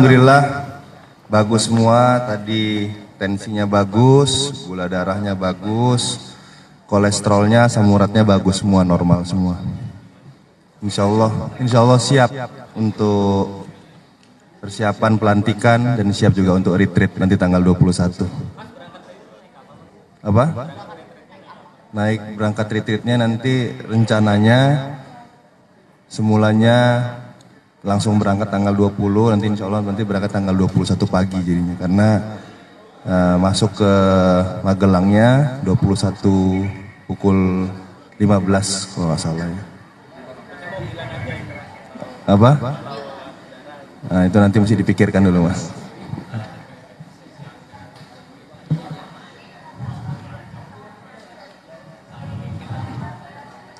alhamdulillah bagus semua. Tadi tensinya bagus, gula darahnya bagus, kolesterolnya, asam uratnya bagus semua, normal semua. Insya Allah siap untuk persiapan pelantikan dan siap juga untuk retreat nanti tanggal 21. Apa? Naik berangkat retreatnya nanti rencananya semulanya langsung berangkat tanggal 20, nanti insya Allah nanti berangkat tanggal 21 pagi jadinya, karena masuk ke Magelangnya 21 pukul 15 kalau nggak salah ya. Apa? Nah itu nanti mesti dipikirkan dulu mas.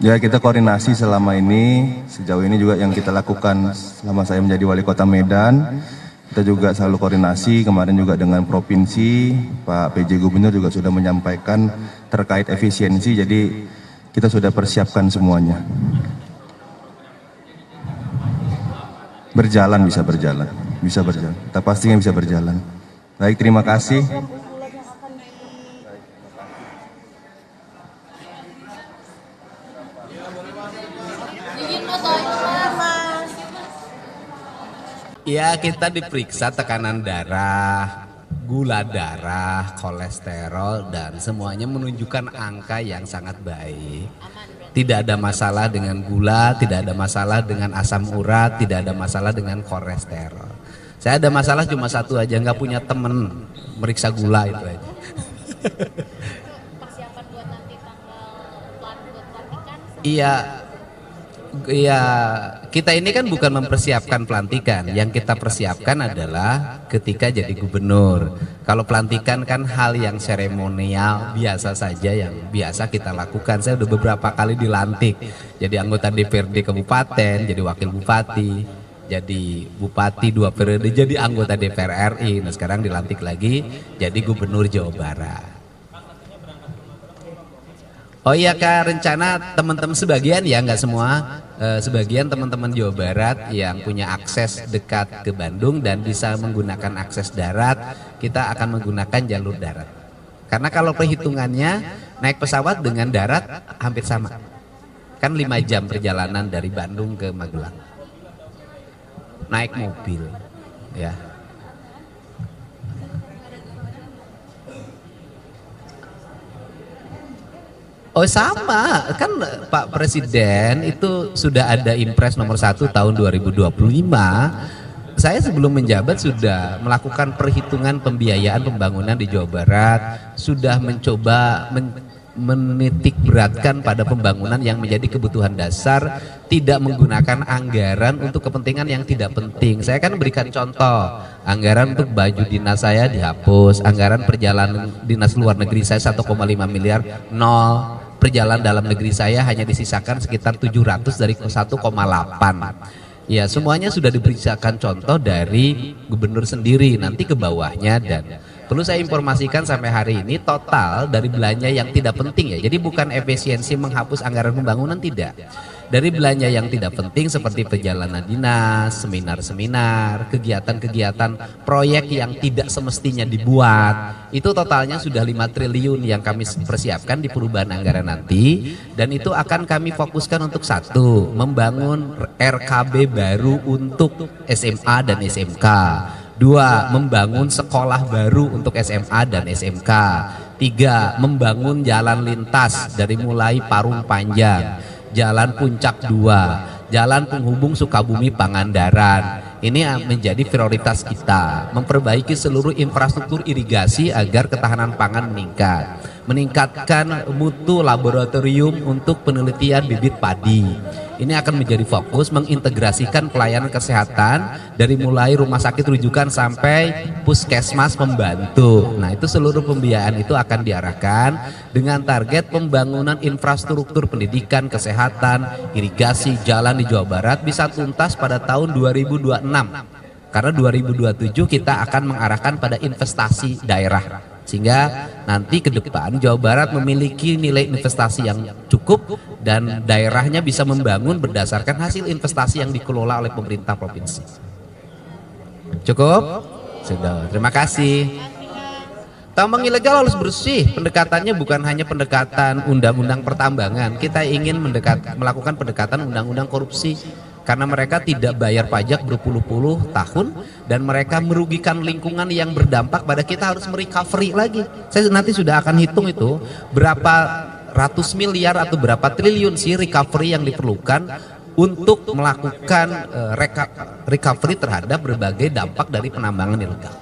Ya kita koordinasi selama ini, sejauh ini juga yang kita lakukan selama saya menjadi wali kota Medan, kita juga selalu koordinasi, kemarin juga dengan provinsi, Pak PJ Gubernur juga sudah menyampaikan terkait efisiensi, jadi kita sudah persiapkan semuanya. Berjalan, bisa berjalan, kita pastinya bisa berjalan. Baik, terima kasih. Ya, kita diperiksa tekanan darah, gula darah, kolesterol, dan semuanya menunjukkan angka yang sangat baik. Tidak ada masalah dengan gula, tidak ada masalah dengan asam urat, tidak ada masalah dengan kolesterol. Saya ada masalah cuma satu aja, nggak punya temen meriksa gula itu aja. Persiapan buat nanti tanggal pelantikan? Iya, kita ini kan bukan mempersiapkan pelantikan. Yang kita persiapkan adalah ketika jadi gubernur. Kalau pelantikan kan hal yang seremonial biasa saja, yang biasa kita lakukan. Saya udah beberapa kali dilantik jadi anggota DPRD kabupaten, jadi wakil bupati, jadi bupati 2 periode, jadi anggota DPR RI. Nah sekarang dilantik lagi jadi gubernur Jawa Barat. Oh iya Kak, rencana teman-teman sebagian ya, nggak semua, sebagian teman-teman Jawa Barat yang punya akses dekat ke Bandung dan bisa menggunakan akses darat, kita akan menggunakan jalur darat. Karena kalau perhitungannya naik pesawat dengan darat hampir sama. Kan 5 jam perjalanan dari Bandung ke Magelang. Naik mobil ya. Oh sama, kan Pak Presiden itu sudah ada Impres nomor 1 tahun 2025. Saya sebelum menjabat sudah melakukan perhitungan pembiayaan pembangunan di Jawa Barat, sudah mencoba menitik beratkan pada pembangunan yang menjadi kebutuhan dasar, tidak menggunakan anggaran untuk kepentingan yang tidak penting. Saya kan berikan contoh, anggaran untuk baju dinas saya dihapus, anggaran perjalanan dinas luar negeri saya 1,5 miliar nol. Perjalanan dalam negeri saya hanya disisakan sekitar 700 dari 1,8. Ya semuanya sudah diberikan contoh dari gubernur sendiri, nanti ke bawahnya. Dan perlu saya informasikan sampai hari ini total dari belanja yang tidak penting ya. Jadi bukan efisiensi menghapus anggaran pembangunan, tidak. Dari belanja yang tidak penting seperti perjalanan dinas, seminar-seminar, kegiatan-kegiatan proyek yang tidak semestinya dibuat, itu totalnya sudah 5 triliun yang kami persiapkan di perubahan anggaran nanti. Dan itu akan kami fokuskan untuk satu, membangun RKB baru untuk SMA dan SMK. 2, membangun sekolah baru untuk SMA dan SMK. 3, membangun jalan lintas dari mulai Parung Panjang, Jalan Puncak 2, jalan penghubung Sukabumi Pangandaran. Ini menjadi prioritas kita, memperbaiki seluruh infrastruktur irigasi agar ketahanan pangan meningkat, meningkatkan mutu laboratorium untuk penelitian bibit padi. Ini akan menjadi fokus, mengintegrasikan pelayanan kesehatan dari mulai rumah sakit rujukan sampai puskesmas pembantu. Nah itu seluruh pembiayaan itu akan diarahkan dengan target pembangunan infrastruktur pendidikan, kesehatan, irigasi, jalan di Jawa Barat bisa tuntas pada tahun 2026. Karena 2027 kita akan mengarahkan pada investasi daerah. Sehingga nanti ke depan Jawa Barat memiliki nilai investasi yang cukup dan daerahnya bisa membangun berdasarkan hasil investasi yang dikelola oleh pemerintah provinsi. Cukup? Sudah. Terima kasih. Tambang ilegal harus bersih. Pendekatannya bukan hanya pendekatan undang-undang pertambangan. Kita ingin melakukan pendekatan undang-undang korupsi. Karena mereka tidak bayar pajak berpuluh-puluh tahun dan mereka merugikan lingkungan yang berdampak pada kita harus merecovery lagi. Saya nanti sudah akan hitung itu berapa ratus miliar atau berapa triliun sih recovery yang diperlukan untuk melakukan recovery terhadap berbagai dampak dari penambangan ilegal.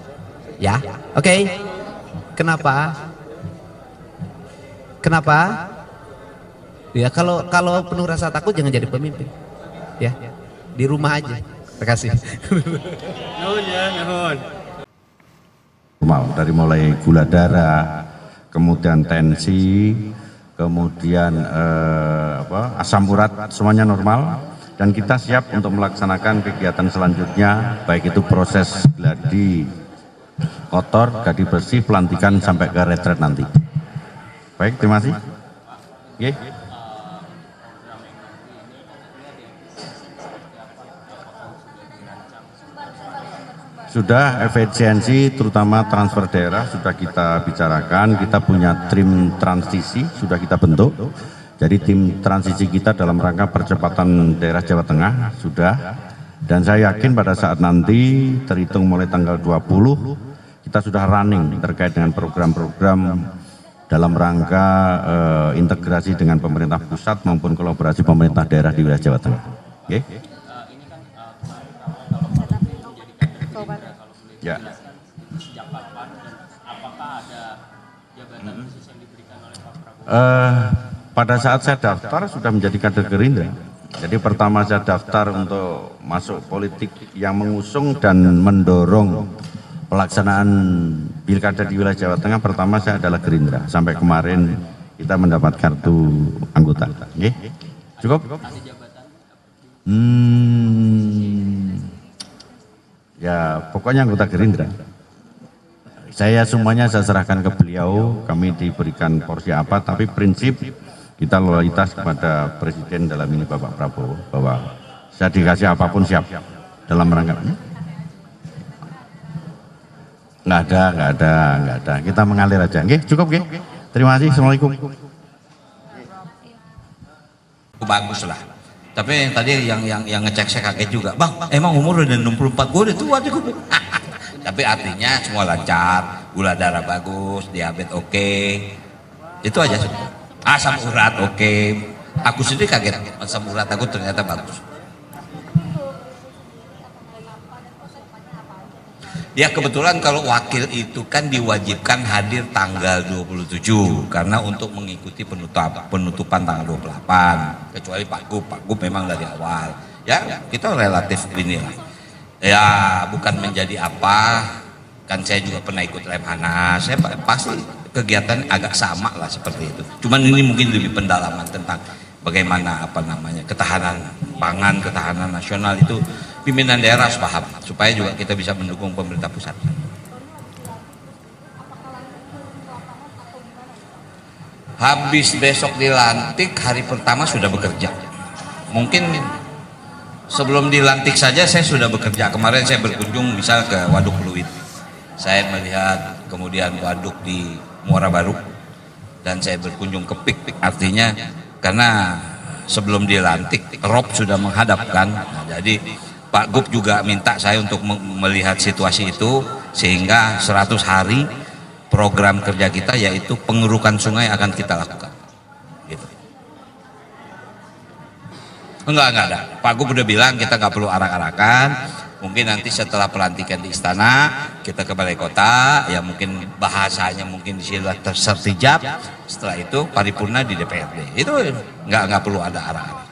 Ya, oke. Kenapa? Kenapa? Ya kalau penuh rasa takut jangan jadi pemimpin. Ya, di rumah aja. Terima kasih. Dari mulai gula darah, kemudian tensi, kemudian asam urat, semuanya normal. Dan kita siap untuk melaksanakan kegiatan selanjutnya, baik itu proses gladi kotor, gladi bersih, pelantikan sampai ke retret nanti. Baik, terima kasih. Okay. Sudah efisiensi terutama transfer daerah sudah kita bicarakan, kita punya tim transisi sudah kita bentuk. Jadi tim transisi kita dalam rangka percepatan daerah Jawa Tengah sudah. Dan saya yakin pada saat nanti terhitung mulai tanggal 20 kita sudah running terkait dengan program-program dalam rangka integrasi dengan pemerintah pusat maupun kolaborasi pemerintah daerah di wilayah Jawa Tengah. Oke. Ya. Pada saat saya daftar sudah menjadi kader Gerindra. Jadi pertama saya daftar untuk masuk politik yang mengusung dan mendorong pelaksanaan pilkada di wilayah Jawa Tengah. Pertama saya adalah Gerindra. Sampai kemarin kita mendapat kartu anggota. Oke? Cukup? Ya pokoknya anggota Gerindra. Saya semuanya saya serahkan ke beliau, kami diberikan porsi apa, tapi prinsip kita loyalitas kepada Presiden dalam ini Bapak Prabowo, bahwa saya dikasih apapun siap dalam rangka. Nggak ada. Kita mengalir aja. Oke, cukup, oke. Terima kasih. Assalamualaikum. Bagus lah. Tapi yang tadi yang ngecek saya kaget juga, Bang, emang umur udah 64, gue udah tua aja gue. Tapi artinya semua lancar, gula darah bagus, diabetes oke. Itu aja sebetulnya. Asam urat oke. Aku sendiri kaget, asam urat aku ternyata bagus. Ya kebetulan kalau wakil itu kan diwajibkan hadir tanggal 27 karena untuk mengikuti penutupan tanggal 28, kecuali Pak Gub memang dari awal. Ya kita relatif inilah. Ya bukan menjadi apa, kan saya juga pernah ikut Lemhanas, saya pasti kegiatan agak sama lah seperti itu. Cuman ini mungkin lebih pendalaman tentang bagaimana ketahanan pangan, ketahanan nasional itu pimpinan daerah harus paham supaya juga kita bisa mendukung pemerintah pusat. Habis besok dilantik, hari pertama sudah bekerja. Mungkin sebelum dilantik saja saya sudah bekerja. Kemarin saya berkunjung misal ke Waduk Pluit. Saya melihat kemudian waduk di Muara Baru dan saya berkunjung ke Pik. Artinya karena sebelum dilantik rob sudah menghadapkan. Nah, jadi Pak Gub juga minta saya untuk melihat situasi itu sehingga 100 hari program kerja kita yaitu pengerukan sungai akan kita lakukan. Gitu. Enggak ada. Pak Gub udah bilang kita nggak perlu arak-arakan. Mungkin nanti setelah pelantikan di istana kita ke balai kota, ya mungkin bahasanya mungkin di sini tersertijab. Setelah itu paripurna di DPRD. Itu nggak perlu ada arak-arakan.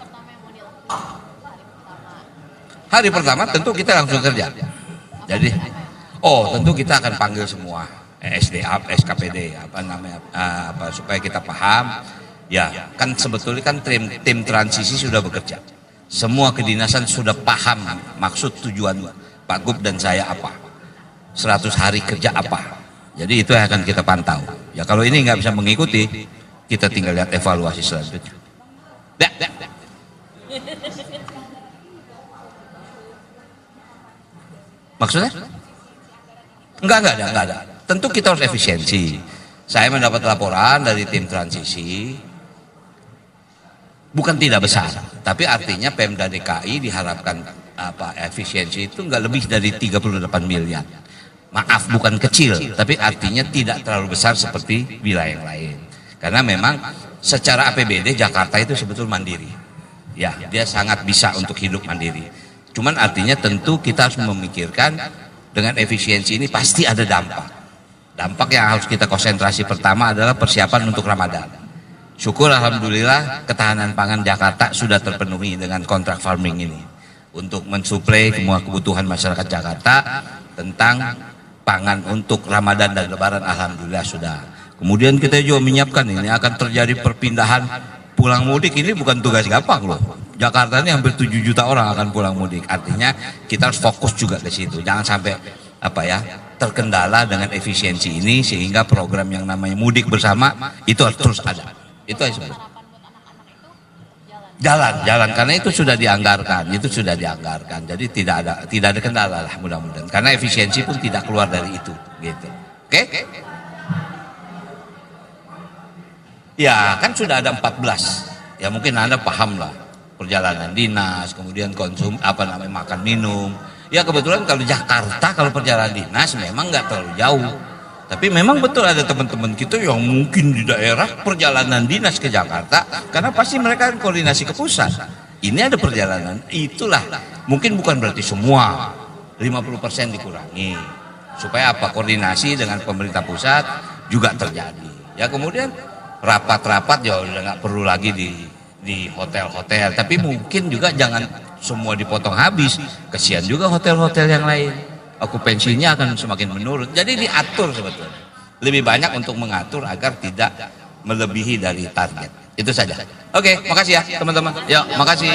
Hari pertama tentu kita langsung kerja. Jadi, tentu kita akan panggil semua SDA, SKPD, supaya kita paham. Ya, kan sebetulnya kan tim transisi sudah bekerja. Semua kedinasan sudah paham maksud tujuan Pak Gub dan saya apa. 100 hari kerja apa. Jadi itu yang akan kita pantau. Ya kalau ini nggak bisa mengikuti, kita tinggal lihat evaluasi selanjutnya. Maksudnya? Enggak ada. Tentu kita harus efisiensi. Saya mendapat laporan dari tim transisi, bukan tidak besar, tapi artinya Pemda DKI diharapkan efisiensi itu enggak lebih dari 38 miliar. Maaf, bukan kecil, tapi artinya tidak terlalu besar seperti wilayah yang lain. Karena memang secara APBD Jakarta itu sebetulnya mandiri. Ya, dia sangat bisa untuk hidup mandiri. Cuman artinya tentu kita harus memikirkan dengan efisiensi ini pasti ada dampak. Dampak yang harus kita konsentrasi pertama adalah persiapan untuk Ramadan. Syukur alhamdulillah ketahanan pangan Jakarta sudah terpenuhi dengan kontrak farming ini. Untuk mensuplai semua kebutuhan masyarakat Jakarta tentang pangan untuk Ramadan dan Lebaran alhamdulillah sudah. Kemudian kita juga menyiapkan ini akan terjadi perpindahan pulang mudik, ini bukan tugas gampang loh. Jakarta ini hampir 7 juta orang akan pulang mudik. Artinya kita harus fokus juga ke situ. Jangan sampai terkendala dengan efisiensi ini sehingga program yang namanya mudik bersama itu harus terus ada. Itu aja sebenarnya. Jalan karena itu sudah dianggarkan, Jadi tidak ada kendala lah mudah-mudahan. Karena efisiensi pun tidak keluar dari itu, gitu. Oke? Ya, kan sudah ada 14. Ya mungkin Anda paham lah. Perjalanan dinas, kemudian makan minum. Ya kebetulan kalau Jakarta, kalau perjalanan dinas memang nggak terlalu jauh. Tapi memang betul ada teman-teman kita yang mungkin di daerah perjalanan dinas ke Jakarta, karena pasti mereka koordinasi ke pusat. Ini ada perjalanan, itulah mungkin bukan berarti semua, 50% dikurangi. Supaya koordinasi dengan pemerintah pusat juga terjadi. Ya kemudian rapat-rapat ya udah nggak perlu lagi di hotel-hotel, tapi mungkin juga jangan semua dipotong habis, kesian juga hotel-hotel yang lain, okupansinya akan semakin menurun. Jadi diatur sebetulnya, lebih banyak untuk mengatur agar tidak melebihi dari target. Itu saja. Oke, makasih ya teman-teman. Ya, makasih.